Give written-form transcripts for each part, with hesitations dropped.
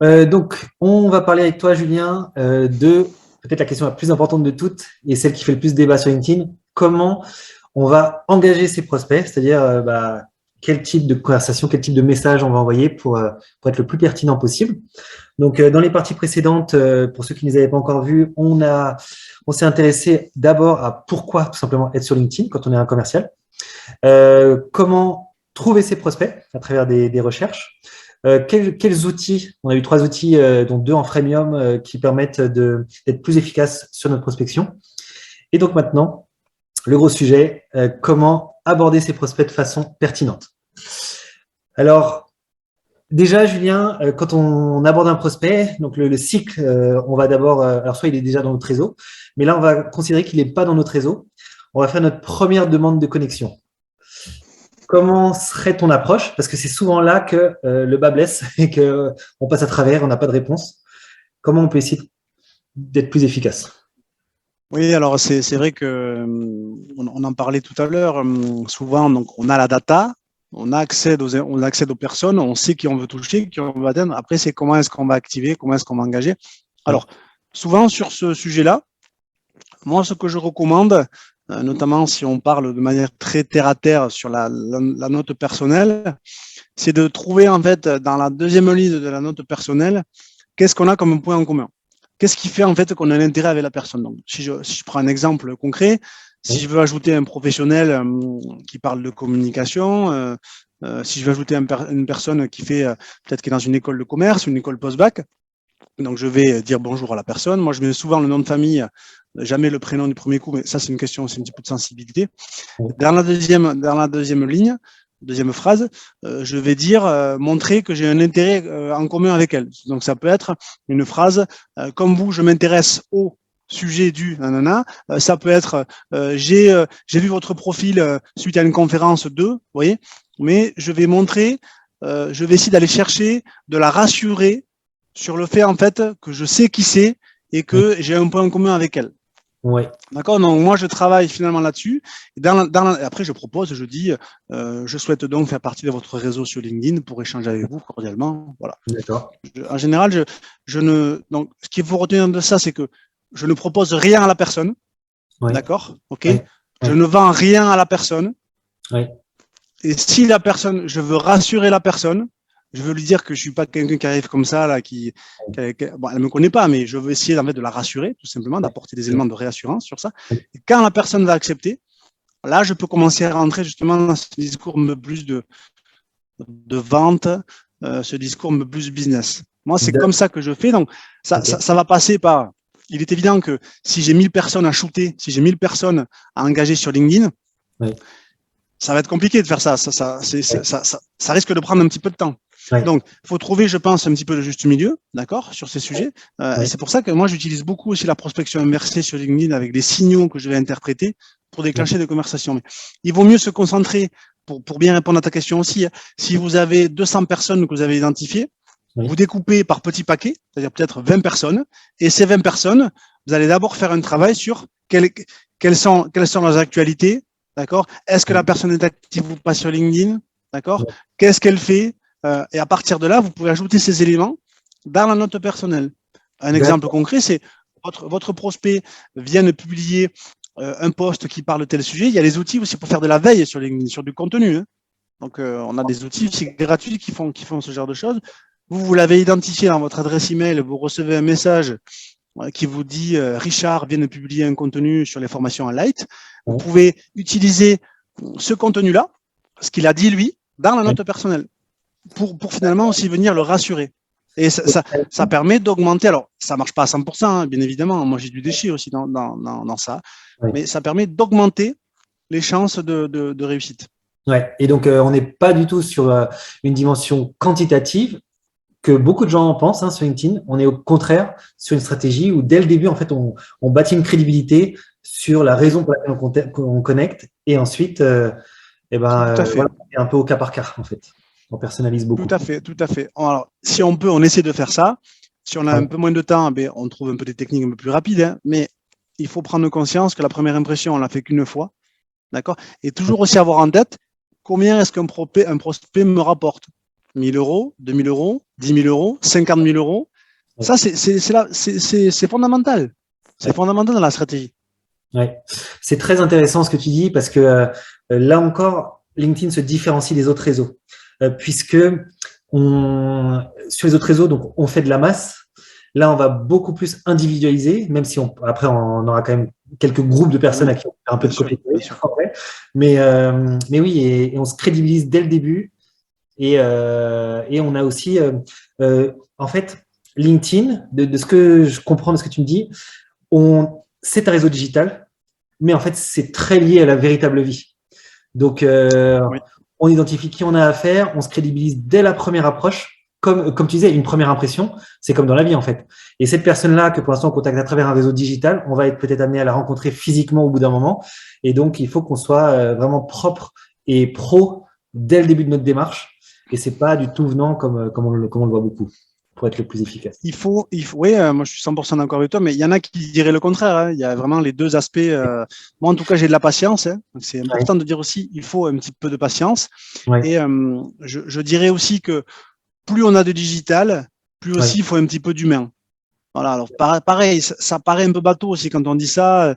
Donc, on va parler avec toi, Julien, de peut-être la question la plus importante de toutes et celle qui fait le plus débat sur LinkedIn. Comment on va engager ses prospects, c'est-à-dire quel type de conversation, quel type de message on va envoyer pour être le plus pertinent possible. Donc, dans les parties précédentes, pour ceux qui ne les avaient pas encore vues, on s'est intéressé d'abord à pourquoi tout simplement être sur LinkedIn quand on est un commercial, comment trouver ses prospects à travers des recherches. Quels outils? On a eu 3 outils, dont 2 en freemium, qui permettent d'être plus efficaces sur notre prospection. Et donc maintenant, le gros sujet, comment aborder ces prospects de façon pertinente. Alors, déjà, Julien, quand on aborde un prospect, donc le cycle, on va d'abord, alors soit il est déjà dans notre réseau, mais là, on va considérer qu'il n'est pas dans notre réseau. On va faire notre première demande de connexion. Comment serait ton approche? Parce que c'est souvent là que le bas blesse et qu'on passe à travers, on n'a pas de réponse. Comment on peut essayer d'être plus efficace? Oui, alors c'est vrai que on en parlait tout à l'heure. Souvent, donc on a la data, on accède aux personnes, on sait qui on veut toucher, qui on veut atteindre. Après, c'est comment est-ce qu'on va activer, comment est-ce qu'on va engager. Oui. Alors, souvent sur ce sujet-là, moi, ce que je recommande, notamment si on parle de manière très terre à terre sur la note personnelle, c'est de trouver en fait dans la deuxième ligne de la note personnelle, qu'est-ce qu'on a comme point en commun. Qu'est-ce qui fait en fait qu'on a un intérêt avec la personne. Donc, si je prends un exemple concret, si je veux ajouter un professionnel qui parle de communication, si je veux ajouter une personne qui fait peut-être qui est dans une école de commerce, une école post-bac, donc je vais dire bonjour à la personne. Moi, je mets souvent le nom de famille, jamais le prénom du premier coup, mais ça c'est une question, c'est un petit peu de sensibilité. Oui. Dans la deuxième ligne, deuxième phrase, je vais dire montrer que j'ai un intérêt en commun avec elle. Donc ça peut être une phrase comme vous, je m'intéresse au sujet du nanana. Ça peut être j'ai vu votre profil suite à une conférence de, vous voyez, mais je vais montrer, je vais essayer d'aller chercher, de la rassurer sur le fait en fait que je sais qui c'est et que j'ai un point en commun avec elle. Oui. D'accord. Donc moi je travaille finalement là-dessus. Et après je propose, je dis, je souhaite donc faire partie de votre réseau sur LinkedIn pour échanger avec vous cordialement. Voilà. D'accord. En général, je ne. Donc ce qu'il faut retenir de ça, c'est que je ne propose rien à la personne. Oui. D'accord. Ok. Oui. Je Oui. ne vends rien à la personne. Oui. Et si la personne, je veux rassurer la personne, je veux lui dire que je suis pas quelqu'un qui arrive comme ça là, bon, elle me connaît pas, mais je veux essayer en fait de la rassurer, tout simplement, d'apporter des éléments de réassurance sur ça. Et quand la personne va accepter, là, je peux commencer à rentrer justement dans ce discours plus de vente, ce discours plus business. Moi, c'est comme ça que je fais. Donc, ça va passer par. Il est évident que si j'ai 1000 personnes à shooter, si j'ai 1000 personnes à engager sur LinkedIn, Oui. ça va être compliqué de faire ça. Ça risque de prendre un petit peu de temps. Oui. Donc, il faut trouver, je pense, un petit peu le juste milieu, d'accord, sur ces sujets. Et c'est pour ça que moi, j'utilise beaucoup aussi la prospection inversée sur LinkedIn avec des signaux que je vais interpréter pour déclencher des conversations. Mais il vaut mieux se concentrer, pour bien répondre à ta question aussi, si vous avez 200 personnes que vous avez identifiées, vous découpez par petits paquets, c'est-à-dire peut-être 20 personnes, et ces 20 personnes, vous allez d'abord faire un travail sur quelles sont leurs actualités, d'accord. Est-ce que la personne est active ou pas sur LinkedIn, d'accord. Qu'est-ce qu'elle fait, et à partir de là, vous pouvez ajouter ces éléments dans la note personnelle. Un exemple concret, c'est votre prospect vient de publier un post qui parle de tel sujet. Il y a les outils aussi pour faire de la veille sur LinkedIn, sur du contenu. Hein. Donc, on a des outils aussi gratuits qui font ce genre de choses. Vous l'avez identifié dans votre adresse email, vous recevez un message qui vous dit Richard vient de publier un contenu sur les formations en light. Vous pouvez utiliser ce contenu-là, ce qu'il a dit lui, dans la note personnelle, pour finalement aussi venir le rassurer. Et ça permet d'augmenter. Alors, ça ne marche pas à 100%, hein, bien évidemment. Moi, j'ai du déchet aussi dans ça. Mais ça permet d'augmenter les chances de réussite. Ouais. Et donc, on n'est pas du tout sur une dimension quantitative que beaucoup de gens pensent sur LinkedIn. On est au contraire sur une stratégie où, dès le début, en fait, on bâtit une crédibilité sur la raison pour laquelle on connecte. Et ensuite, voilà, c'est un peu au cas par cas, en fait. On personnalise beaucoup. Tout à fait, tout à fait. Alors, si on peut, on essaie de faire ça. Si on a un peu moins de temps, on trouve un peu des techniques un peu plus rapides. Hein, mais il faut prendre conscience que la première impression, on l'a fait qu'une fois. D'accord. Et toujours aussi avoir en tête combien est-ce qu'un prospect me rapporte. 1 000 euros, 2 000 euros, 10 000 euros, 50 000 euros. Ça, c'est fondamental. C'est fondamental dans la stratégie. Ouais. C'est très intéressant ce que tu dis parce que là encore, LinkedIn se différencie des autres réseaux puisque sur les autres réseaux, donc on fait de la masse. Là, on va beaucoup plus individualiser, même si après on aura quand même quelques groupes de personnes à qui on fait un peu de copier-coller. Mais oui, et on se crédibilise dès le début. Et on a aussi, en fait, LinkedIn, de ce que je comprends de ce que tu me dis, c'est un réseau digital, mais en fait, c'est très lié à la véritable vie. Donc, on identifie qui on a affaire, on se crédibilise dès la première approche. Comme tu disais, une première impression, c'est comme dans la vie, en fait. Et cette personne-là, que pour l'instant on contacte à travers un réseau digital, on va être peut-être amené à la rencontrer physiquement au bout d'un moment. Et donc, il faut qu'on soit vraiment propre et pro dès le début de notre démarche. Et c'est pas du tout venant comme on le voit beaucoup, pour être le plus efficace. Oui, moi je suis 100% d'accord avec toi, mais il y en a qui diraient le contraire. Hein. Il y a vraiment les deux aspects. Moi, en tout cas, j'ai de la patience. Hein. C'est important de dire aussi, il faut un petit peu de patience. Et je dirais aussi que plus on a de digital, plus aussi il faut un petit peu d'humain. Voilà. Alors pareil, ça paraît un peu bateau aussi quand on dit ça,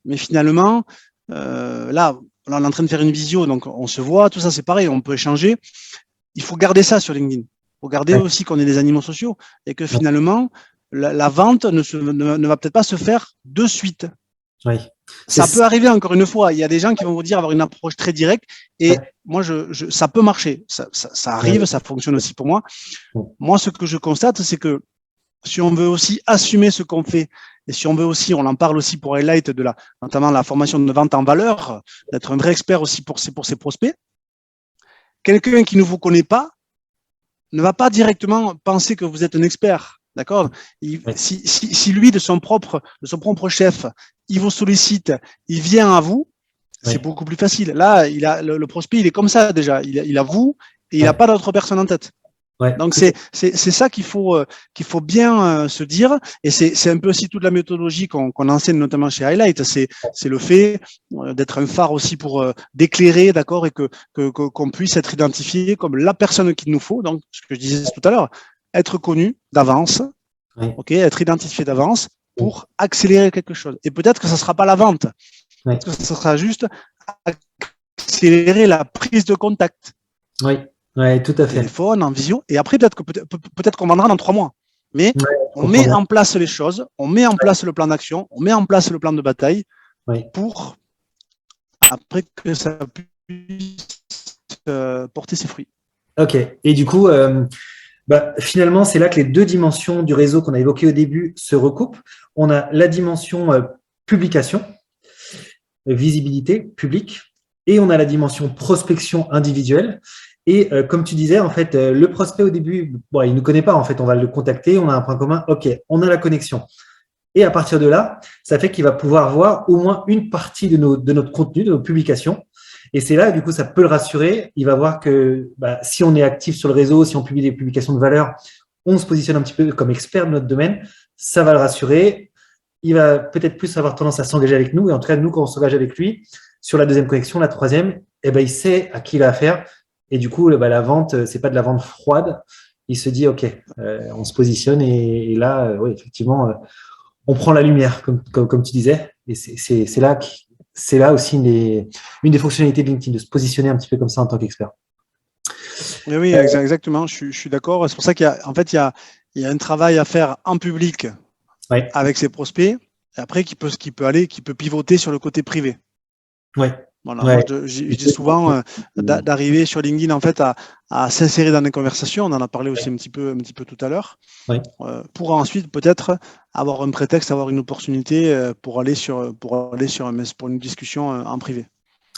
mais finalement, là, on est en train de faire une visio, donc on se voit, tout ça, c'est pareil, on peut échanger. Il faut garder ça sur LinkedIn. Il faut garder aussi qu'on est des animaux sociaux et que finalement, la vente ne va peut-être pas se faire de suite. Oui. Ça peut arriver encore une fois. Il y a des gens qui vont vous dire avoir une approche très directe et moi, ça peut marcher. Ça arrive, ça fonctionne aussi pour moi. Moi, ce que je constate, c'est que si on veut aussi assumer ce qu'on fait et si on veut aussi, on en parle aussi pour Highlight notamment la formation de vente en valeur, d'être un vrai expert aussi pour ses prospects. Quelqu'un qui ne vous connaît pas ne va pas directement penser que vous êtes un expert. D'accord? Si lui, de son propre chef, il vous sollicite, il vient à vous, c'est beaucoup plus facile. Là, le prospect, il est comme ça déjà. Il a vous et il n'a pas d'autre personne en tête. Donc, c'est ça qu'il faut bien se dire. Et c'est un peu aussi toute la méthodologie qu'on enseigne notamment chez Highlight. C'est le fait d'être un phare aussi pour d'éclairer, d'accord, et qu'on puisse être identifié comme la personne qu'il nous faut. Donc, ce que je disais tout à l'heure, être connu d'avance, être identifié d'avance pour accélérer quelque chose. Et peut-être que ça ne sera pas la vente. Peut-être que ça sera juste accélérer la prise de contact. Oui, tout à fait. Téléphone, en visio. Et après, peut-être qu'on vendra dans 3 mois. Mais on met en place les choses, on met en place le plan d'action, on met en place le plan de bataille pour après que ça puisse porter ses fruits. Ok. Et du coup, finalement, c'est là que les deux dimensions du réseau qu'on a évoquées au début se recoupent. On a la dimension publication, visibilité publique, et on a la dimension prospection individuelle. Et comme tu disais, en fait, le prospect au début, il ne nous connaît pas. En fait, on va le contacter, on a un point commun. OK, on a la connexion. Et à partir de là, ça fait qu'il va pouvoir voir au moins une partie de notre contenu, de nos publications. Et c'est là, du coup, ça peut le rassurer. Il va voir que si on est actif sur le réseau, si on publie des publications de valeur, on se positionne un petit peu comme expert de notre domaine. Ça va le rassurer. Il va peut-être plus avoir tendance à s'engager avec nous. Et en tout cas, nous, quand on s'engage avec lui, sur la deuxième connexion, la troisième, il sait à qui il a affaire. Et du coup, la vente, c'est pas de la vente froide. Il se dit, OK, on se positionne et là, effectivement, on prend la lumière, comme tu disais. Et c'est là aussi une des fonctionnalités de LinkedIn, de se positionner un petit peu comme ça en tant qu'expert. Oui, exactement. Je suis d'accord. C'est pour ça qu'il y a un travail à faire en public avec ses prospects. Et après, qui peut pivoter sur le côté privé. Voilà, moi, je dis souvent d'arriver sur LinkedIn en fait à s'insérer dans des conversations. On en a parlé aussi un petit peu tout à l'heure. Pour ensuite peut-être avoir un prétexte, avoir une opportunité pour aller sur une discussion en privé.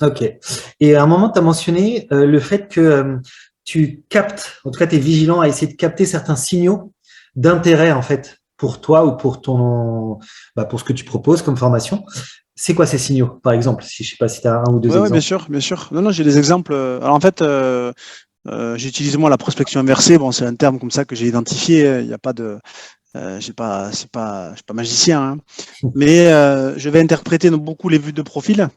Ok. Et à un moment, tu as mentionné le fait que tu captes, en tout cas, tu es vigilant à essayer de capter certains signaux d'intérêt en fait pour toi ou pour pour ce que tu proposes comme formation. C'est quoi ces signaux, par exemple? Je ne sais pas si tu as un ou deux exemples. Oui, bien sûr. Non, j'ai des exemples. Alors en fait, j'utilise moi la prospection inversée. Bon, c'est un terme comme ça que j'ai identifié. Il n'y a pas de, je suis pas magicien, hein. Mais je vais interpréter beaucoup les vues de profil.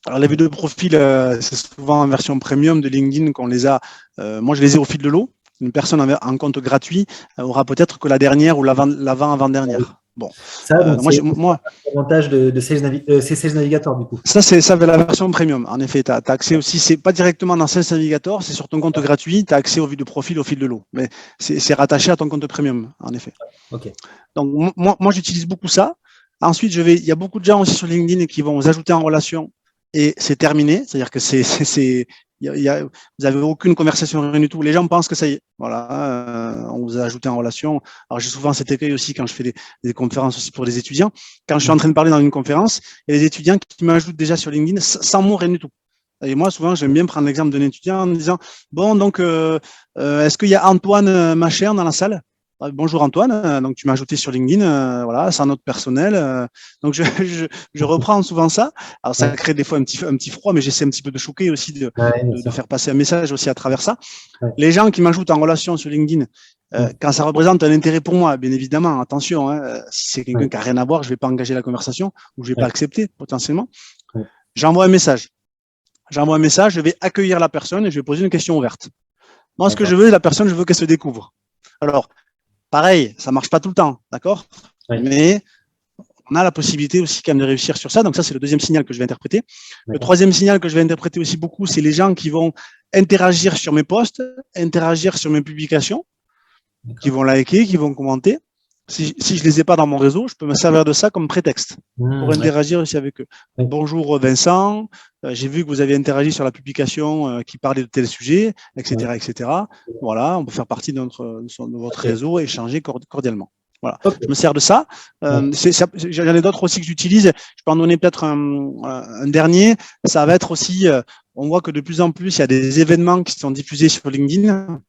Alors les vues de profil, c'est souvent en version premium de LinkedIn qu'on les a. Moi, je les ai au fil de l'eau. Une personne en compte gratuit aura peut-être que la dernière ou l'avant-avant-dernière. Bon, ça, donc moi, l'avantage de Sales Navigator, du coup. Ça, c'est la version premium. En effet, tu as accès aussi, c'est pas directement dans Sales Navigator, c'est sur ton compte gratuit, tu as accès aux vues de profil au fil de l'eau. Mais c'est rattaché à ton compte premium, en effet. Okay. Donc, moi j'utilise beaucoup ça. Ensuite, il y a beaucoup de gens aussi sur LinkedIn qui vont vous ajouter en relation et c'est terminé. C'est-à-dire que vous n'avez aucune conversation, rien du tout. Les gens pensent que ça y est. Voilà, on vous a ajouté en relation. Alors, j'ai souvent cet écueil aussi quand je fais des conférences aussi pour les étudiants. Quand je suis en train de parler dans une conférence, il y a des étudiants qui m'ajoutent déjà sur LinkedIn sans mot, rien du tout. Et moi, souvent, j'aime bien prendre l'exemple d'un étudiant en me disant, bon, donc, est-ce qu'il y a Antoine Macher dans la salle? Bonjour Antoine, donc tu m'as ajouté sur LinkedIn, voilà, c'est un autre personnel. Donc je reprends souvent ça. Alors ça crée des fois un petit froid, mais j'essaie un petit peu de choquer aussi, de faire passer un message aussi à travers ça. Ouais. Les gens qui m'ajoutent en relation sur LinkedIn, quand ça représente un intérêt pour moi, bien évidemment, attention, si c'est quelqu'un qui n'a rien à voir, je ne vais pas engager la conversation ou je ne vais pas accepter potentiellement. J'envoie un message. Je vais accueillir la personne et je vais poser une question ouverte. Moi, ce que je veux, la personne, je veux qu'elle se découvre. Alors, pareil, ça marche pas tout le temps, d'accord? Oui. Mais on a la possibilité aussi quand même de réussir sur ça. Donc ça, c'est le deuxième signal que je vais interpréter. Le troisième signal que je vais interpréter aussi beaucoup, c'est les gens qui vont interagir sur mes posts, interagir sur mes publications, qui vont liker, qui vont commenter. Si je les ai pas dans mon réseau, je peux me servir de ça comme prétexte pour interagir aussi avec eux. Bonjour Vincent, j'ai vu que vous avez interagi sur la publication qui parlait de tel sujet, etc., etc. Voilà, on peut faire partie de votre réseau et échanger cordialement. Voilà, je me sers de ça. J'en ai d'autres aussi que j'utilise. Je peux en donner peut-être un dernier. Ça va être aussi, on voit que de plus en plus, il y a des événements qui sont diffusés sur LinkedIn.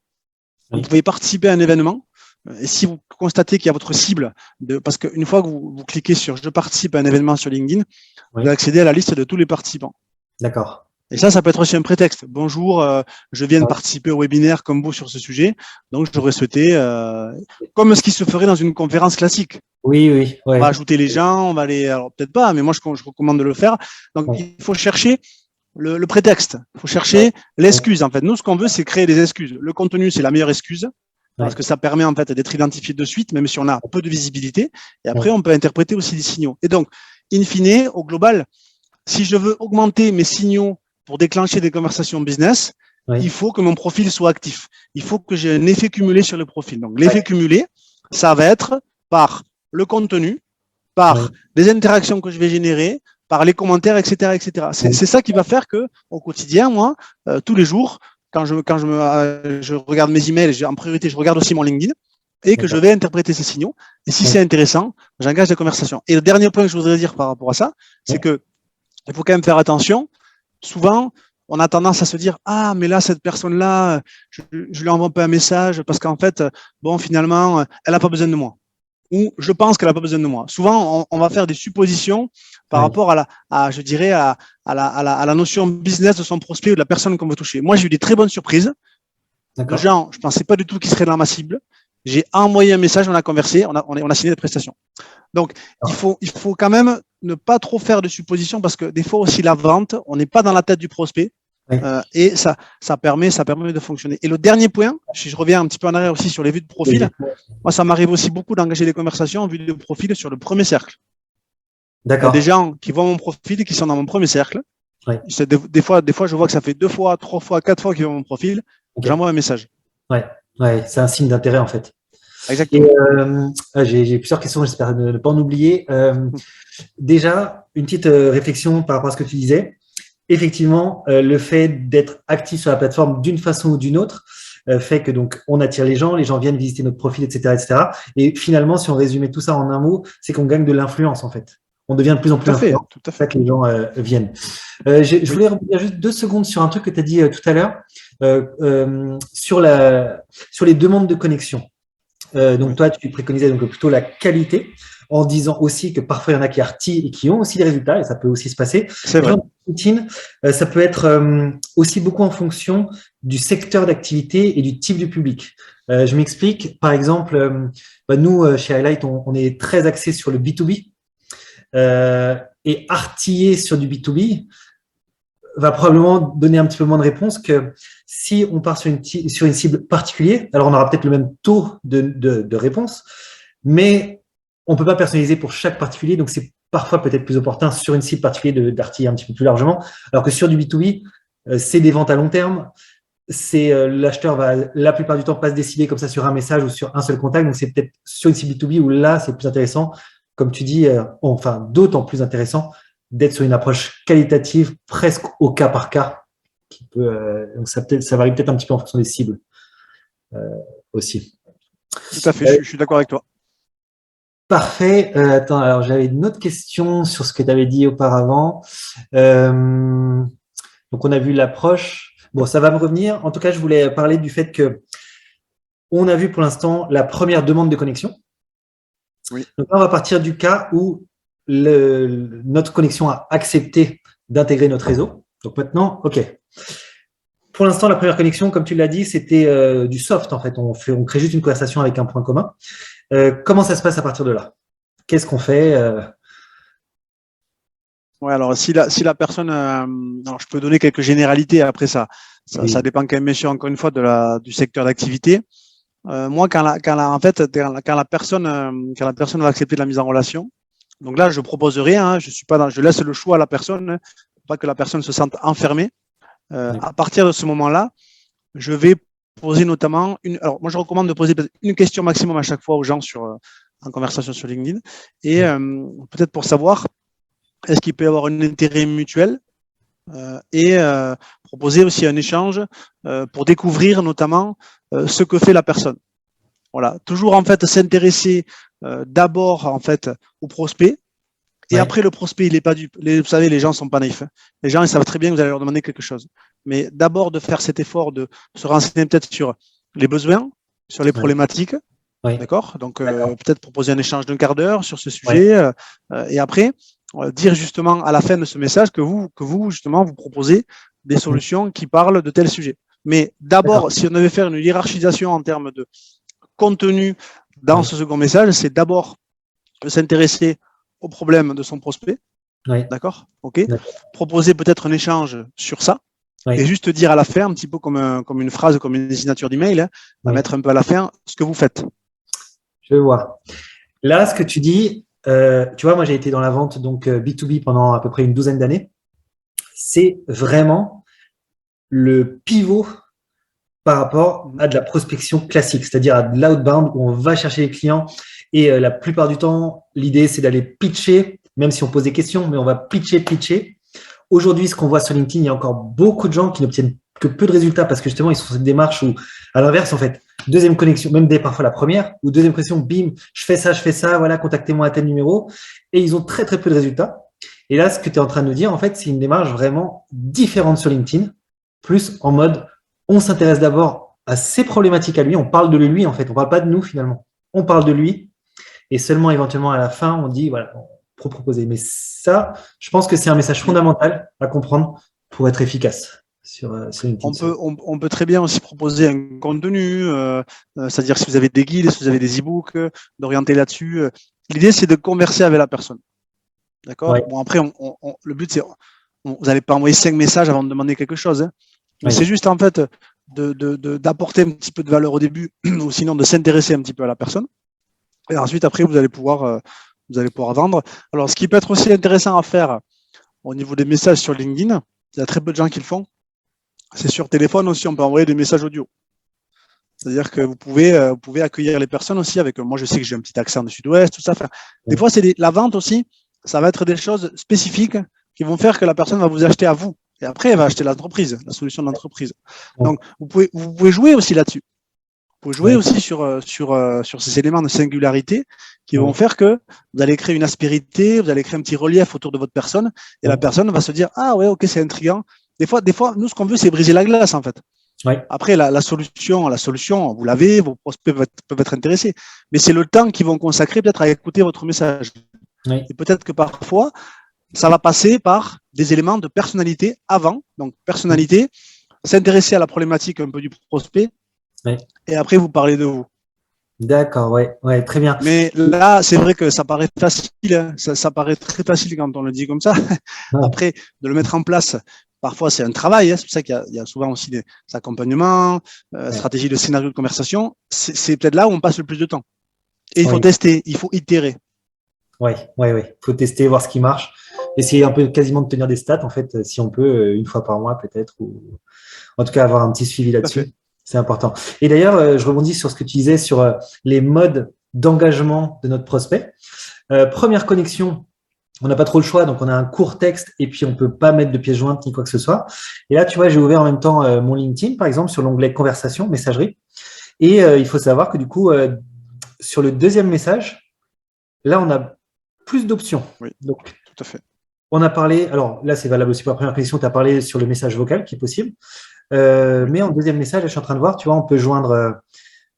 Vous pouvez participer à un événement. Et si vous constatez qu'il y a votre cible, parce qu'une fois que vous cliquez sur « Je participe à un événement sur LinkedIn », vous allez accéder à la liste de tous les participants. D'accord. Et ça peut être aussi un prétexte. Bonjour, je viens de participer au webinaire comme vous sur ce sujet, donc j'aurais souhaité, comme ce qui se ferait dans une conférence classique. Oui. Ouais. On va ajouter les gens, on va les, alors peut-être pas, mais moi je recommande de le faire. Donc il faut chercher le prétexte, il faut chercher l'excuse. En fait, nous ce qu'on veut, c'est créer des excuses. Le contenu, c'est la meilleure excuse. Parce que ça permet en fait d'être identifié de suite, même si on a peu de visibilité. Et après, on peut interpréter aussi des signaux. Et donc, in fine, au global, si je veux augmenter mes signaux pour déclencher des conversations business, il faut que mon profil soit actif. Il faut que j'ai un effet cumulé sur le profil. Donc, l'effet cumulé, ça va être par le contenu, par des interactions que je vais générer, par les commentaires, etc., etc. C'est ça qui va faire que, au quotidien, moi, tous les jours, quand je regarde mes emails, en priorité, je regarde aussi mon LinkedIn et que je vais interpréter ces signaux. Et si c'est intéressant, j'engage des conversations. Et le dernier point que je voudrais dire par rapport à ça, c'est que il faut quand même faire attention. Souvent, on a tendance à se dire « Ah, mais là, cette personne-là, je lui envoie pas un message parce qu'en fait, bon, finalement, elle n'a pas besoin de moi. » Ou je pense qu'elle n'a pas besoin de moi. Souvent, on va faire des suppositions par rapport à la notion business de son prospect ou de la personne qu'on veut toucher. Moi, j'ai eu des très bonnes surprises. De gens, je ne pensais pas du tout qu'ils seraient dans ma cible. J'ai envoyé un message, on a conversé, on a signé des prestations. Donc, il faut quand même ne pas trop faire de suppositions parce que des fois aussi la vente, on n'est pas dans la tête du prospect. Et ça permet de fonctionner. Et le dernier point, si je reviens un petit peu en arrière aussi sur les vues de profil, moi, ça m'arrive aussi beaucoup d'engager des conversations en vue de profil sur le premier cercle. Il y a des gens qui voient mon profil et qui sont dans mon premier cercle. Des fois, je vois que ça fait 2 fois, 3 fois, 4 fois qu'ils voient mon profil. J'envoie un message. Ouais, c'est un signe d'intérêt en fait. Exactement. J'ai plusieurs questions, j'espère ne pas en oublier. Déjà, une petite réflexion par rapport à ce que tu disais. Effectivement, le fait d'être actif sur la plateforme d'une façon ou d'une autre fait que donc on attire les gens viennent visiter notre profil, etc., etc. Et finalement, si on résumait tout ça en un mot, c'est qu'on gagne de l'influence en fait. On devient de plus en plus influent. Tout à fait. Que les gens viennent. Je voulais revenir juste 2 secondes sur un truc que tu as dit tout à l'heure sur les demandes de connexion. Donc toi, tu préconisais donc plutôt la qualité, en disant aussi que parfois il y en a qui artillent et qui ont aussi des résultats, et ça peut aussi se passer. C'est vrai. Ça peut être aussi beaucoup en fonction du secteur d'activité et du type du public. Je m'explique. Par exemple, nous, chez Highlight, on est très axé sur le B2B et artiller sur du B2B. va probablement donner un petit peu moins de réponses que si on part sur une cible particulière. Alors, on aura peut-être le même taux de réponse, mais on ne peut pas personnaliser pour chaque particulier. Donc, c'est parfois peut-être plus opportun sur une cible particulière d'artiller un petit peu plus largement. Alors que sur du B2B, c'est des ventes à long terme. L'acheteur va la plupart du temps pas se décider comme ça sur un message ou sur un seul contact. Donc, c'est peut-être sur une cible B2B où là, c'est plus intéressant. Comme tu dis, enfin, d'autant plus intéressant d'être sur une approche qualitative presque au cas par cas. Donc ça varie peut-être un petit peu en fonction des cibles aussi. Tout à fait, je suis d'accord avec toi. Parfait. Attends, alors j'avais une autre question sur ce que tu avais dit auparavant. Donc on a vu l'approche. Bon, ça va me revenir. En tout cas, je voulais parler du fait que on a vu pour l'instant la première demande de connexion. Oui. Donc là, on va partir du cas où notre connexion a accepté d'intégrer notre réseau. Donc maintenant, OK. Pour l'instant, la première connexion, comme tu l'as dit, c'était du soft en fait. On crée juste une conversation avec un point commun. Comment ça se passe à partir de là? Qu'est-ce qu'on fait Ouais, alors si la personne, alors je peux donner quelques généralités. Après ça dépend quand même, bien sûr, encore une fois, du secteur d'activité. Moi, quand la personne va accepter de la mise en relation, donc là, je propose rien. Je laisse le choix à la personne, pour pas que la personne se sente enfermée. À partir de ce moment-là, je vais poser notamment alors moi, je recommande de poser une question maximum à chaque fois aux gens en conversation sur LinkedIn, et peut-être pour savoir est-ce qu'il peut y avoir un intérêt mutuel, et proposer aussi un échange pour découvrir notamment ce que fait la personne. Voilà, toujours en fait s'intéresser d'abord en fait au prospect, et après le prospect, il est pas vous savez, les gens sont pas naïfs. Les gens, ils savent très bien que vous allez leur demander quelque chose. Mais d'abord de faire cet effort de se renseigner peut-être sur les besoins, sur les problématiques, d'accord. Donc peut-être proposer un échange d'un quart d'heure sur ce sujet, et après dire justement à la fin de ce message que vous justement vous proposez des solutions qui parlent de tel sujet. Mais d'abord, si on devait faire une hiérarchisation en termes de contenu dans ce second message, c'est d'abord de s'intéresser au problème de son prospect. D'accord. OK. Proposer peut-être un échange sur ça, et juste dire à la fin, un petit peu comme une phrase, comme une signature d'email, à mettre un peu à la fin ce que vous faites. Je vois. Là, ce que tu dis, tu vois, moi j'ai été dans la vente donc B2B pendant à peu près une douzaine d'années. C'est vraiment le pivot par rapport à de la prospection classique, c'est-à-dire à de l'outbound où on va chercher les clients, et la plupart du temps, l'idée c'est d'aller pitcher, même si on pose des questions, mais on va pitcher. Aujourd'hui, ce qu'on voit sur LinkedIn, il y a encore beaucoup de gens qui n'obtiennent que peu de résultats parce que justement, ils sont dans cette démarche où, à l'inverse, en fait, deuxième connexion, même dès parfois la première, ou deuxième connexion, bim, je fais ça, voilà, contactez-moi à tel numéro, et ils ont très, très peu de résultats. Et là, ce que tu es en train de nous dire, en fait, c'est une démarche vraiment différente sur LinkedIn, plus en mode, on s'intéresse d'abord à ses problématiques à lui, on parle de lui, en fait, on parle pas de nous, finalement. On parle de lui, et seulement éventuellement à la fin, on dit, voilà, proposer. Mais ça, je pense que c'est un message fondamental à comprendre pour être efficace sur LinkedIn. On peut très bien aussi proposer un contenu, c'est-à-dire si vous avez des guides, si vous avez des e-books, d'orienter là-dessus. L'idée, c'est de converser avec la personne. D'accord. Bon, après, le but, c'est vous n'allez pas envoyer 5 messages avant de demander quelque chose. Mais c'est juste, en fait, d'apporter un petit peu de valeur au début, ou sinon de s'intéresser un petit peu à la personne. Et ensuite, après, vous allez pouvoir vendre. Alors, ce qui peut être aussi intéressant à faire au niveau des messages sur LinkedIn, il y a très peu de gens qui le font. C'est sur téléphone aussi, on peut envoyer des messages audio. C'est-à-dire que vous pouvez accueillir les personnes aussi avec. Moi, je sais que j'ai un petit accent du Sud-Ouest, tout ça. Enfin, des fois, c'est la vente aussi. Ça va être des choses spécifiques qui vont faire que la personne va vous acheter à vous. Et après, elle va acheter l'entreprise, la solution de l'entreprise. Donc, vous pouvez jouer aussi là-dessus. Vous pouvez jouer aussi sur ces éléments de singularité qui vont faire que vous allez créer une aspérité, vous allez créer un petit relief autour de votre personne, et la personne va se dire « Ah ouais, ok, c'est intriguant ». Des fois, nous, ce qu'on veut, c'est briser la glace, en fait. Après, la solution, vous l'avez, vos prospects peuvent être intéressés. Mais c'est le temps qu'ils vont consacrer peut-être à écouter votre message. Et peut-être que parfois, ça va passer par des éléments de personnalité avant. Donc, personnalité, s'intéresser à la problématique un peu du prospect, et après, vous parlez de vous. D'accord, ouais, très bien. Mais là, c'est vrai que ça paraît facile, hein. Ça paraît très facile quand on le dit comme ça. Ouais, Après, de le mettre en place, parfois c'est un travail, hein. C'est pour ça qu'il y a souvent aussi des accompagnements, ouais, stratégies de scénario de conversation. C'est peut-être là où on passe le plus de temps. Et il faut ouais, tester, il faut itérer. ouais. Faut tester, voir ce qui marche. Essayer un peu quasiment de tenir des stats, en fait, si on peut, une fois par mois peut-être, ou en tout cas avoir un petit suivi Tout à là-dessus. fait. C'est important. Et d'ailleurs, je rebondis sur ce que tu disais sur les modes d'engagement de notre prospect. Première connexion, on n'a pas trop le choix, donc on a un court texte et puis on peut pas mettre de pièce jointe ni quoi que ce soit. Et là, tu vois, j'ai ouvert en même temps mon LinkedIn, par exemple, sur l'onglet conversation, messagerie. Et il faut savoir que du coup, sur le deuxième message, là, on a plus d'options. Oui, Donc, tout à fait. on a parlé, alors là, c'est valable aussi pour la première connexion, tu as parlé sur le message vocal qui est possible. Oui, Mais en deuxième message, je suis en train de voir, tu vois, on peut joindre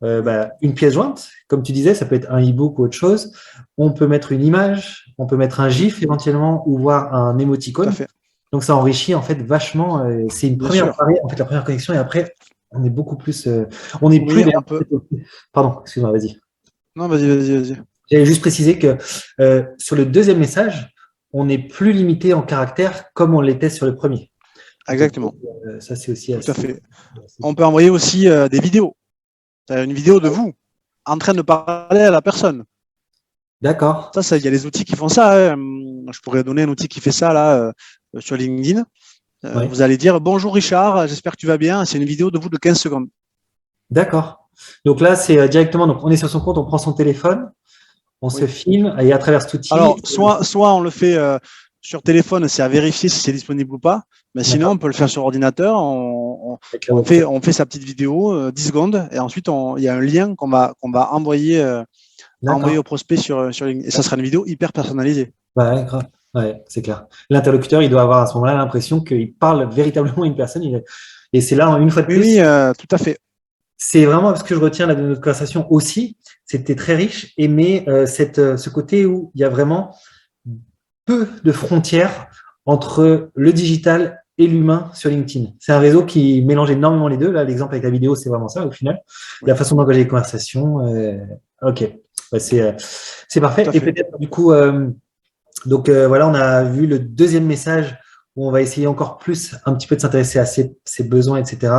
une pièce jointe, comme tu disais, ça peut être un e-book ou autre chose. On peut mettre une image, on peut mettre un oui, GIF éventuellement ou voir un tout à émoticône. fait. Donc ça enrichit en fait vachement. C'est une Bien première sûr. barrière, en fait, la première connexion et après, on est beaucoup plus. On n'est plus Oui, on d'ailleurs. peut. Pardon, excuse-moi, vas-y. Non, vas-y. J'avais juste précisé que sur le deuxième message, on n'est plus limité en caractères comme on l'était sur le premier. Donc Exactement. ça, c'est aussi Tout à assez. fait. On peut envoyer aussi des vidéos. Une vidéo de vous en train de parler à la personne. D'accord. Il y a des outils qui font ça, hein. Je pourrais donner un outil qui fait ça là sur LinkedIn. Oui. Vous allez dire bonjour Richard, j'espère que tu vas bien. C'est une vidéo de vous de 15 secondes. D'accord. Donc là, c'est directement, donc on est sur son compte, on prend son téléphone, on se Oui. filme et à travers cet outil. Alors, soit on le fait sur téléphone, c'est à vérifier si c'est disponible ou pas. Mais sinon, D'accord. on peut le faire sur ordinateur. Avec la webcam. On fait sa petite vidéo, 10 secondes, et ensuite, il y a un lien qu'on va envoyer D'accord. au prospect sur LinkedIn. Et ça sera une vidéo hyper personnalisée. Ouais, grave. Ouais, c'est clair. L'interlocuteur, il doit avoir à ce moment-là l'impression qu'il parle véritablement à une personne. Et c'est là, une fois de Oui, plus, tout à fait. c'est vraiment ce que je retiens là, de notre conversation aussi. C'était très riche, mais ce côté où il y a vraiment peu de frontières entre le digital et l'humain sur LinkedIn. C'est un réseau qui mélange énormément les deux. Là, l'exemple avec la vidéo, c'est vraiment ça au final. La Oui, façon d'engager les conversations. Ok, bah, c'est parfait. tout à Et fait. peut-être du coup, voilà, on a vu le deuxième message où on va essayer encore plus un petit peu de s'intéresser à ses besoins, etc.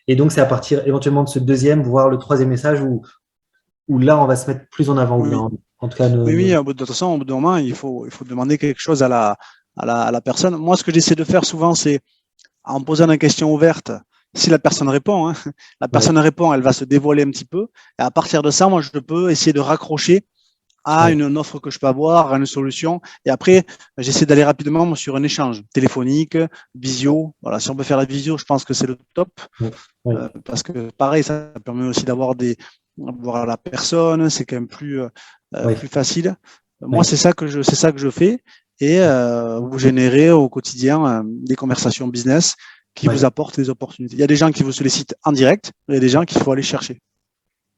Et donc, c'est à partir éventuellement de ce deuxième, voire le troisième message où là, on va se mettre plus en avant. Oui, oui. En tout cas, Oui, de toute façon, au bout d'un moment, il faut demander quelque chose à la personne. Moi, ce que j'essaie de faire souvent, c'est en posant une question ouverte, si la personne répond, hein, la ouais, personne répond, elle va se dévoiler un petit peu. Et à partir de ça, moi, je peux essayer de raccrocher à ouais, une offre que je peux avoir, à une solution. Et après, j'essaie d'aller rapidement sur un échange téléphonique, visio. Voilà, si on peut faire la visio, je pense que c'est le top. ouais, ouais, Parce que pareil, ça permet aussi voir la personne, c'est quand même ouais, plus facile. Moi, ouais, c'est ça que je fais et vous générez au quotidien des conversations business qui ouais. vous apportent des opportunités. Il y a des gens qui vous sollicitent en direct, il y a des gens qu'il faut aller chercher.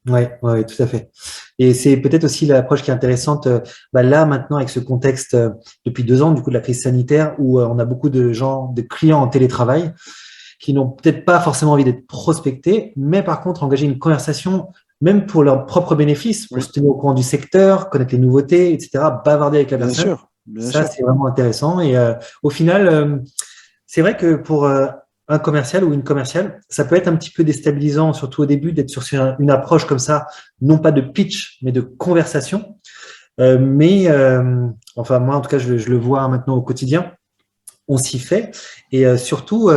Ouais, tout à fait. Et c'est peut-être aussi l'approche qui est intéressante là maintenant avec ce contexte depuis 2 ans du coup de la crise sanitaire où on a beaucoup de gens, de clients en télétravail qui n'ont peut-être pas forcément envie d'être prospectés, mais par contre engager une conversation même pour leur propre bénéfice, pour Oui, se tenir au courant du secteur, connaître les nouveautés, etc., bavarder avec la bien personne. sûr, bien Ça, sûr. c'est vraiment intéressant. Et au final, c'est vrai que pour un commercial ou une commerciale, ça peut être un petit peu déstabilisant, surtout au début, d'être sur une approche comme ça, non pas de pitch, mais de conversation. Enfin, moi, en tout cas, je le vois maintenant au quotidien. On s'y fait. Et surtout,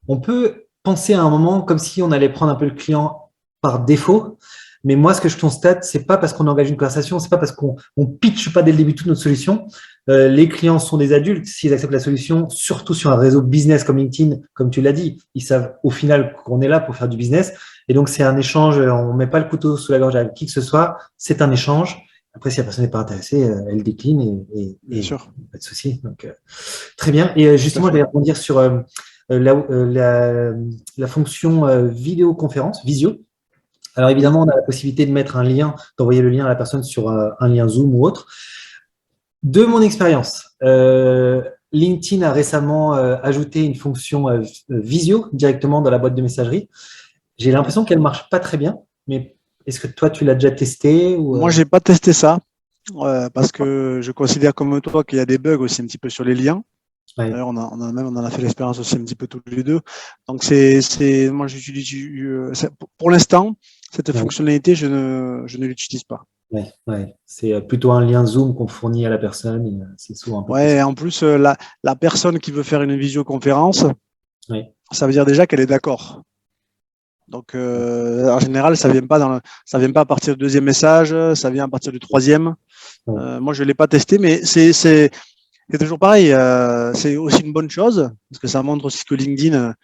on peut penser à un moment comme si on allait prendre un peu le client par défaut. Mais moi, ce que je constate, c'est pas parce qu'on engage une conversation, c'est pas parce qu'on pitch pas dès le début toute notre solution. Les clients sont des adultes. S'ils acceptent la solution, surtout sur un réseau business comme LinkedIn, comme tu l'as dit, ils savent au final qu'on est là pour faire du business. Et donc, c'est un échange. On met pas le couteau sous la gorge avec qui que ce soit. C'est un échange. Après, si la personne n'est pas intéressée, elle décline Bien sûr, pas de souci. Donc, très bien. Et tout à justement, je vais fait. rebondir sur la fonction vidéoconférence, visio. Alors Oui, évidemment, on a la possibilité de mettre un lien, d'envoyer le lien à la personne sur un lien Zoom ou autre. De mon expérience, LinkedIn a récemment ajouté une fonction visio directement dans la boîte de messagerie. J'ai oui, l'impression qu'elle marche pas très bien, mais Est-ce que toi, tu l'as déjà testé ou, Moi, j'ai pas testé ça parce que je considère comme toi qu'il y a des bugs aussi un petit peu sur les liens. Ouais, D'ailleurs, on en a fait l'expérience aussi un petit peu tous les deux. Donc, moi, pour l'instant, cette ouais, fonctionnalité, je ne l'utilise pas. ouais, ouais. C'est plutôt un lien Zoom qu'on fournit à la personne et c'est souvent un peu Ouais, et frustrant. en plus, la personne qui veut faire une visioconférence, Ouais, ça veut dire déjà qu'elle est d'accord. Donc, en général, ça vient pas à partir du deuxième message, ça vient à partir du troisième. ouais, Moi, je l'ai pas testé, mais c'est toujours pareil. C'est aussi une bonne chose parce que ça montre aussi que LinkedIn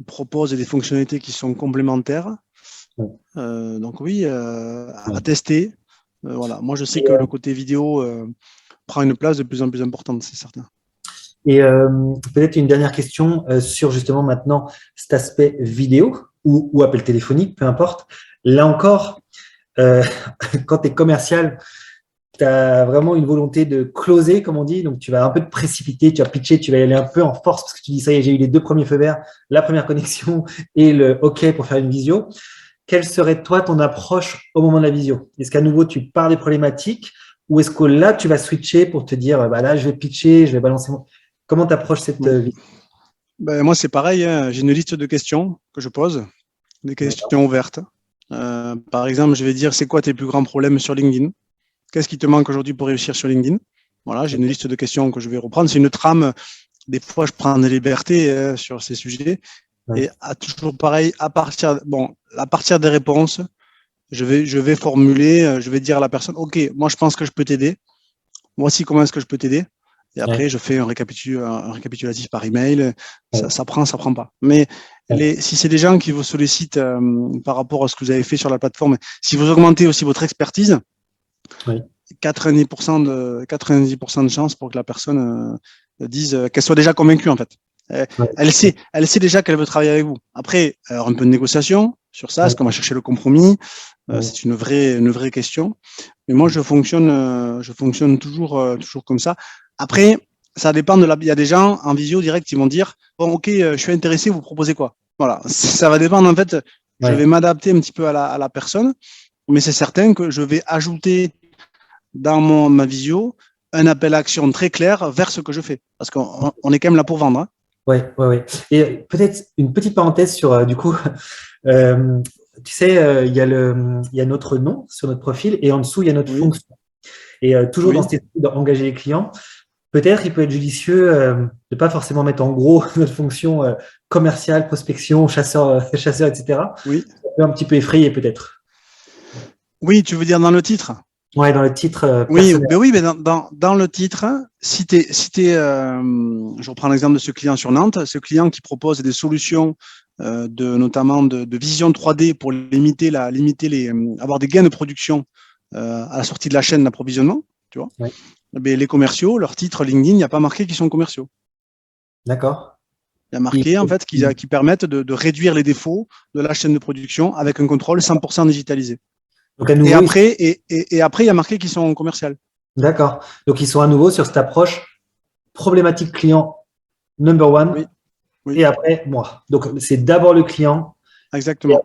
propose des fonctionnalités qui sont complémentaires. ouais, Donc oui, à ouais. tester. Voilà. Moi, je sais Et, que le côté vidéo prend une place de plus en plus importante, c'est certain. peut-être une dernière question sur justement maintenant cet aspect vidéo ou appel téléphonique, peu importe. Là encore, euh, quand tu es commercial, tu as vraiment une volonté de closer, comme on dit. Donc, tu vas un peu te précipiter, tu vas pitcher, tu vas y aller un peu en force parce que tu dis, ça y est, j'ai eu les deux premiers feux verts, la première connexion et le OK pour faire une visio. Quelle serait, toi, ton approche au moment de la visio? Est-ce qu'à nouveau, tu pars des problématiques ou est-ce que là, tu vas switcher pour te dire, bah là, je vais pitcher, je vais balancer mon... Comment tu approches cette Oui. visio? Ben, moi, c'est pareil. Hein. J'ai une liste de questions que je pose, des D'accord. questions ouvertes. Par exemple, je vais dire, c'est quoi tes plus grands problèmes sur LinkedIn? Qu'est-ce qui te manque aujourd'hui pour réussir sur LinkedIn? Voilà, j'ai une liste de questions que je vais reprendre. C'est une trame. Des fois, je prends des libertés sur ces sujets. Ouais. Et toujours pareil, à partir des réponses, je vais formuler, je vais dire à la personne, OK, moi, je pense que je peux t'aider. Voici comment est-ce que je peux t'aider. Et Ouais. après, je fais un récapitulatif par email. Ouais. Ça prend, ça prend pas. Mais Ouais. si c'est des gens qui vous sollicitent par rapport à ce que vous avez fait sur la plateforme, si vous augmentez aussi votre expertise, Ouais. 90% de chances pour que la personne dise qu'elle soit déjà convaincue en fait. Ouais. Elle sait déjà qu'elle veut travailler avec vous. Après, alors un peu de négociation sur ça, est-ce Ouais. qu'on va chercher le compromis? Ouais. C'est une vraie question. Mais moi, je fonctionne toujours comme ça. Après, ça dépend il y a des gens en visio direct qui vont dire, bon, ok, je suis intéressé, vous proposez quoi? Voilà, ça va dépendre en fait. Je vais Ouais. m'adapter un petit peu à la personne, mais c'est certain que je vais ajouter dans ma visio un appel à action très clair vers ce que je fais. Parce qu'on est quand même là pour vendre. Hein. Ouais, ouais, ouais. Et peut-être une petite parenthèse sur, du coup, euh, tu sais, il y a notre nom sur notre profil et en dessous, il y a notre Oui, fonction. Et toujours dans oui. cet esprit d'engager les clients, peut-être il peut être judicieux de ne pas forcément mettre en gros notre fonction commerciale, prospection, chasseur, chasseur, etc. Oui. Ça peut un petit peu effrayer peut-être. Oui, tu veux dire dans le titre. Ouais, dans le titre personnel. Oui, mais dans le titre, je reprends l'exemple de ce client sur Nantes, ce client qui propose des solutions notamment de vision 3D pour avoir des gains de production à la sortie de la chaîne d'approvisionnement, tu vois. Ouais, Mais les commerciaux, leur titre LinkedIn, il n'y a pas marqué qu'ils sont commerciaux. d'accord. Il y a Il- marqué en fait qui permettent de réduire les défauts de la chaîne de production avec un contrôle 100% digitalisé. Donc à Et nouveau, après, et après, il y a marqué qu'ils sont commerciaux. d'accord. Donc ils sont à nouveau sur cette approche problématique client number one Oui, oui, et après moi. Donc c'est d'abord le client. Et, exactement.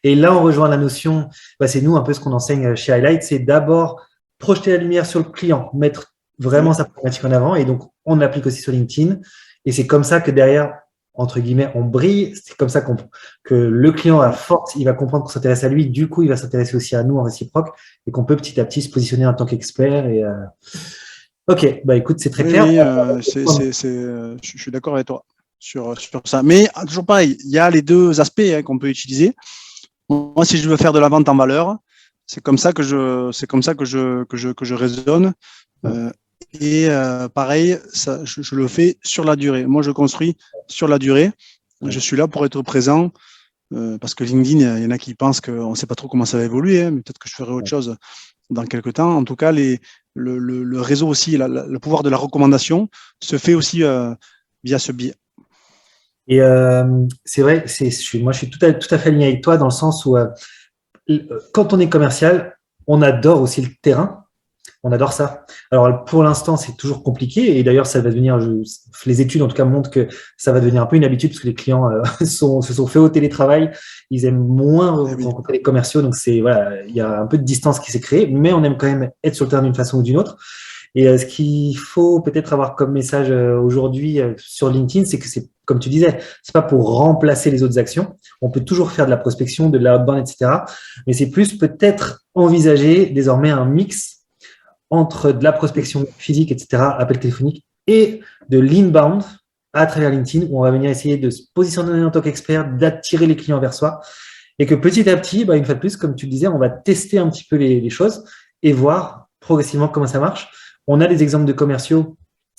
et là, on rejoint la notion, bah, c'est nous un peu ce qu'on enseigne chez Highlight, c'est d'abord projeter la lumière sur le client, mettre vraiment Oui, sa problématique en avant. Et donc, on l'applique aussi sur LinkedIn. Et c'est comme ça que derrière, entre guillemets, on brille. C'est comme ça que le client, à oui. force, il va comprendre qu'on s'intéresse à lui. Du coup, il va s'intéresser aussi à nous en réciproque et qu'on peut petit à petit se positionner en tant qu'expert. Ok, bah écoute, c'est très Oui, clair. oui, je suis d'accord avec toi sur ça. Mais toujours pareil, il y a les deux aspects hein, qu'on peut utiliser. Moi, si je veux faire de la vente en valeur, c'est comme ça que je raisonne. Euh, pareil, je le fais sur la durée. Moi, je construis sur la durée. Je suis là pour être présent parce que LinkedIn, il y en a qui pensent qu'on ne sait pas trop comment ça va évoluer, hein, mais peut-être que je ferai autre chose dans quelques temps. En tout cas, le réseau aussi, le pouvoir de la recommandation se fait aussi via ce biais. Et c'est vrai, moi je suis tout à fait aligné avec toi dans le sens où quand on est commercial, on adore aussi le terrain. On adore ça. Alors, pour l'instant, c'est toujours compliqué. Et d'ailleurs, ça va devenir, les études en tout cas montrent que ça va devenir un peu une habitude parce que les clients se sont fait au télétravail. Ils aiment moins rencontrer les commerciaux. Donc, voilà, il y a un peu de distance qui s'est créée, mais on aime quand même être sur le terrain d'une façon ou d'une autre. Et ce qu'il faut peut-être avoir comme message aujourd'hui sur LinkedIn, c'est que c'est, comme tu disais, c'est pas pour remplacer les autres actions. On peut toujours faire de la prospection, de l'outbound, etc. Mais c'est plus peut-être envisager désormais un mix entre de la prospection physique, etc., appel téléphonique, et de l'inbound à travers LinkedIn, où on va venir essayer de se positionner en tant qu'expert, d'attirer les clients vers soi, et que petit à petit, une fois de plus, comme tu le disais, on va tester un petit peu les choses et voir progressivement comment ça marche. On a des exemples de commerciaux.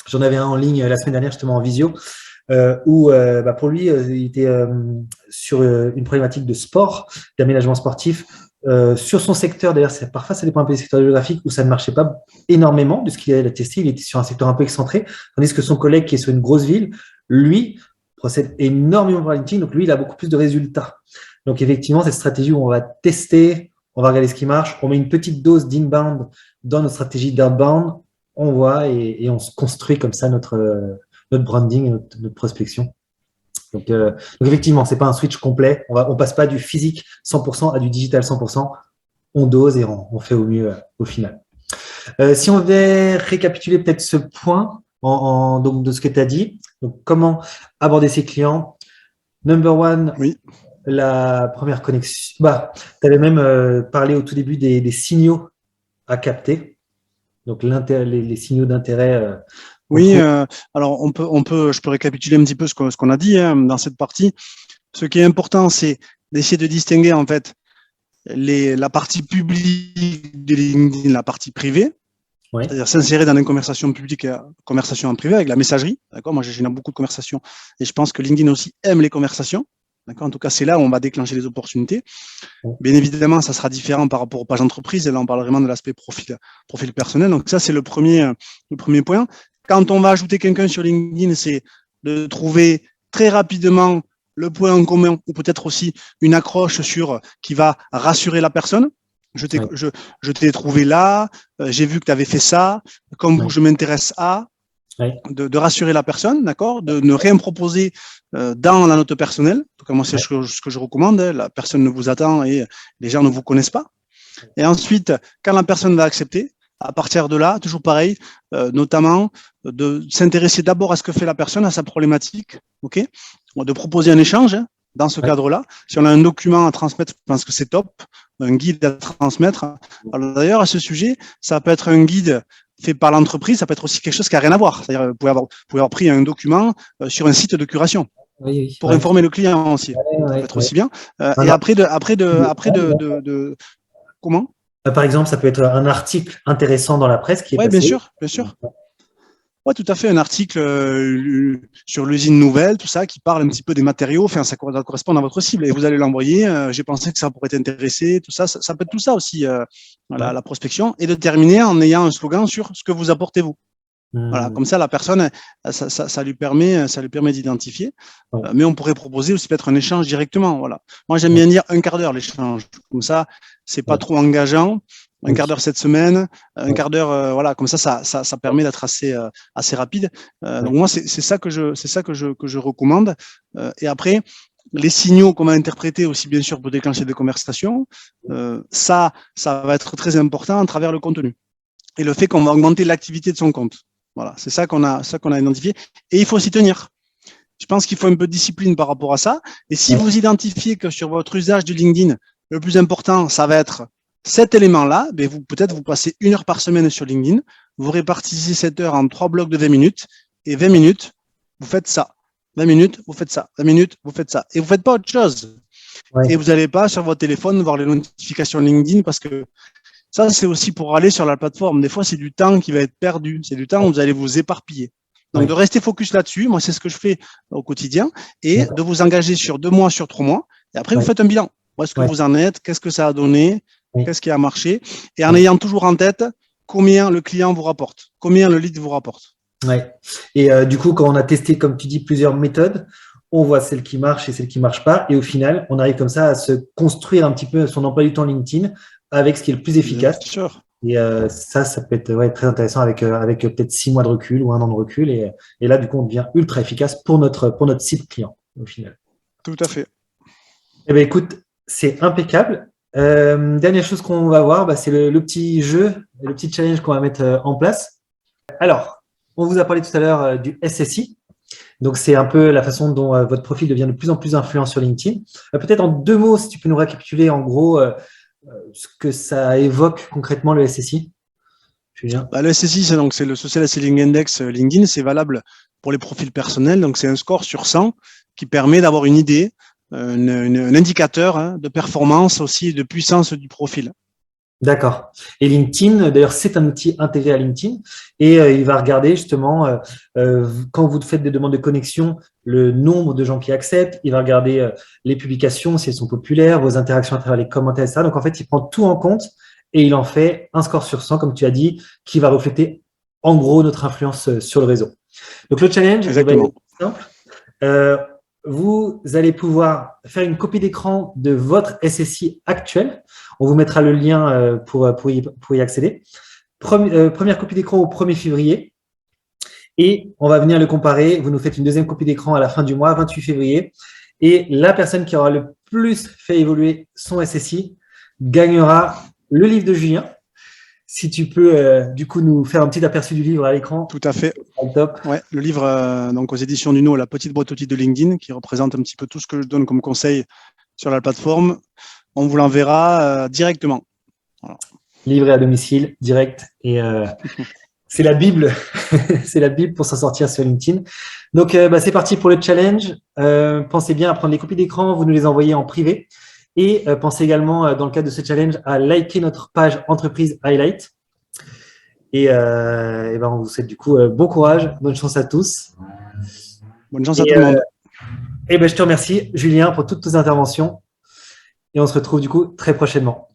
J'en avais un en ligne la semaine dernière, justement en visio, où pour lui, il était sur une problématique de sport, d'aménagement sportif, sur son secteur. D'ailleurs, parfois, ça dépend un peu des secteurs géographiques où ça ne marchait pas énormément de ce qu'il a testé. Il était sur un secteur un peu excentré, tandis que son collègue qui est sur une grosse ville, lui, procède énormément par LinkedIn, donc lui, il a beaucoup plus de résultats. Donc, effectivement, cette stratégie où on va tester, on va regarder ce qui marche, on met une petite dose d'inbound dans notre stratégie d'outbound, on voit et on se construit comme ça notre branding et notre prospection. Donc effectivement, c'est pas un switch complet. On passe pas du physique 100% à du digital 100%. On dose et on fait au mieux au final. Si on devait récapituler peut-être ce point donc de ce que tu as dit, donc comment aborder ses clients. Number one, oui. La première connexion. Tu avais même parlé au tout début des signaux à capter. Donc les signaux d'intérêt. Oui, alors je peux récapituler un petit peu ce qu'on a dit dans cette partie. Ce qui est important, c'est d'essayer de distinguer en fait la partie publique de LinkedIn, la partie privée, oui. C'est-à-dire s'insérer dans une conversation publique, conversation en privé avec la messagerie. D'accord, moi, j'ai beaucoup de conversations et je pense que LinkedIn aussi aime les conversations. D'accord, en tout cas, c'est là où on va déclencher les opportunités. Bien évidemment, ça sera différent par rapport aux pages entreprises. Et là, on parle vraiment de l'aspect profil personnel. Donc ça, c'est le premier point. Quand on va ajouter quelqu'un sur LinkedIn, c'est de trouver très rapidement le point en commun ou peut-être aussi une accroche qui va rassurer la personne. Je t'ai trouvé là, j'ai vu que tu avais fait ça, comme vous, je m'intéresse à, de rassurer la personne, d'accord, de ne rien proposer dans la note personnelle. En tout cas, moi, c'est ce que je recommande. La personne ne vous attend et les gens ne vous connaissent pas. Et ensuite, quand la personne va accepter, à partir de là, toujours pareil, notamment de s'intéresser d'abord à ce que fait la personne, à sa problématique, ok, de proposer un échange dans ce cadre-là. Si on a un document à transmettre, je pense que c'est top, un guide à transmettre. Alors d'ailleurs, à ce sujet, ça peut être un guide fait par l'entreprise, ça peut être aussi quelque chose qui n'a rien à voir. C'est-à-dire, vous pouvez avoir pris un document sur un site de curation pour informer le client aussi. Ça peut être aussi bien. Et après comment? Par exemple, ça peut être un article intéressant dans la presse qui est passé. Bien sûr. Oui, tout à fait. Un article sur l'usine nouvelle, tout ça, qui parle un petit peu des matériaux. Enfin, ça correspond à votre cible. Et vous allez l'envoyer. J'ai pensé que ça pourrait t'intéresser. Tout ça, ça peut être tout ça aussi, la prospection. Et de terminer en ayant un slogan sur ce que vous apportez vous. Voilà, comme ça, la personne, ça lui permet d'identifier. Mais on pourrait proposer aussi peut-être un échange directement. Voilà. Moi, j'aime bien dire un quart d'heure l'échange. Comme ça, c'est pas trop engageant. Un quart d'heure cette semaine, un quart d'heure, voilà, comme ça permet d'être assez rapide. Donc moi, c'est ça que je recommande. Et après, les signaux qu'on va interpréter aussi bien sûr pour déclencher des conversations, ça va être très important à travers le contenu et le fait qu'on va augmenter l'activité de son compte. Voilà, c'est ça qu'on a identifié et il faut s'y tenir. Je pense qu'il faut un peu de discipline par rapport à ça. Et si vous identifiez que sur votre usage du LinkedIn, le plus important, ça va être cet élément-là, ben peut-être vous passez 1 heure par semaine sur LinkedIn, vous répartissez cette heure en 3 blocs de 20 minutes et 20 minutes, vous faites ça. 20 minutes, vous faites ça. 20 minutes, vous faites ça. Et vous ne faites pas autre chose. Et vous n'allez pas sur votre téléphone voir les notifications LinkedIn parce que ça, c'est aussi pour aller sur la plateforme. Des fois, c'est du temps qui va être perdu. C'est du temps où vous allez vous éparpiller. Donc, de rester focus là-dessus. Moi, c'est ce que je fais au quotidien et de vous engager sur 2 mois, sur 3 mois. Et après, vous faites un bilan. Où est-ce que vous en êtes? Qu'est-ce que ça a donné? Qu'est-ce qui a marché? Et en ayant toujours en tête combien le client vous rapporte, combien le lead vous rapporte. Ouais. Et du coup, quand on a testé, comme tu dis, plusieurs méthodes, on voit celle qui marche et celle qui ne marche pas. Et au final, on arrive comme ça à se construire un petit peu son emploi du temps LinkedIn avec ce qui est le plus efficace. Et ça peut être très intéressant avec peut-être 6 mois de recul ou 1 an de recul. Et là, du coup, on devient ultra efficace pour notre cible client, au final. Tout à fait. Eh bien, écoute, c'est impeccable. Dernière chose qu'on va voir, c'est le petit jeu, le petit challenge qu'on va mettre en place. Alors, on vous a parlé tout à l'heure du SSI. Donc, c'est un peu la façon dont votre profil devient de plus en plus influent sur LinkedIn. Peut-être en 2 mots, si tu peux nous récapituler en gros ce que ça évoque concrètement le SSI. Julien. Le SSI, c'est le Social Selling Index LinkedIn, c'est valable pour les profils personnels. Donc, c'est un score sur 100 qui permet d'avoir une idée, un indicateur de performance aussi, de puissance du profil. D'accord. Et LinkedIn, d'ailleurs, c'est un outil intégré à LinkedIn et il va regarder justement quand vous faites des demandes de connexion, le nombre de gens qui acceptent. Il va regarder les publications, si elles sont populaires, vos interactions à travers les commentaires, etc. Donc, en fait, il prend tout en compte et il en fait un score sur 100, comme tu as dit, qui va refléter en gros notre influence sur le réseau. Donc, le challenge va être simple. Vous allez pouvoir faire une copie d'écran de votre SSI actuel. On vous mettra le lien pour y accéder. Première copie d'écran au 1er février. Et on va venir le comparer. Vous nous faites une deuxième copie d'écran à la fin du mois, 28 février. Et la personne qui aura le plus fait évoluer son SSI gagnera le livre de Julien. Si tu peux, du coup, nous faire un petit aperçu du livre à l'écran. Tout à fait. Top. Ouais, le livre donc aux éditions Nuno, La petite boîte outils de LinkedIn, qui représente un petit peu tout ce que je donne comme conseil sur la plateforme. On vous l'enverra directement. Voilà. Livré à domicile, direct. Et c'est la Bible. C'est la Bible pour s'en sortir sur LinkedIn. Donc, c'est parti pour le challenge. Pensez bien à prendre les copies d'écran, vous nous les envoyez en privé. Et pensez également, dans le cadre de ce challenge, à liker notre page Entreprise Highlight. Et on vous souhaite du coup bon courage, bonne chance à tous. Bonne chance à tout le monde. Je te remercie, Julien, pour toutes tes interventions. Et on se retrouve du coup très prochainement.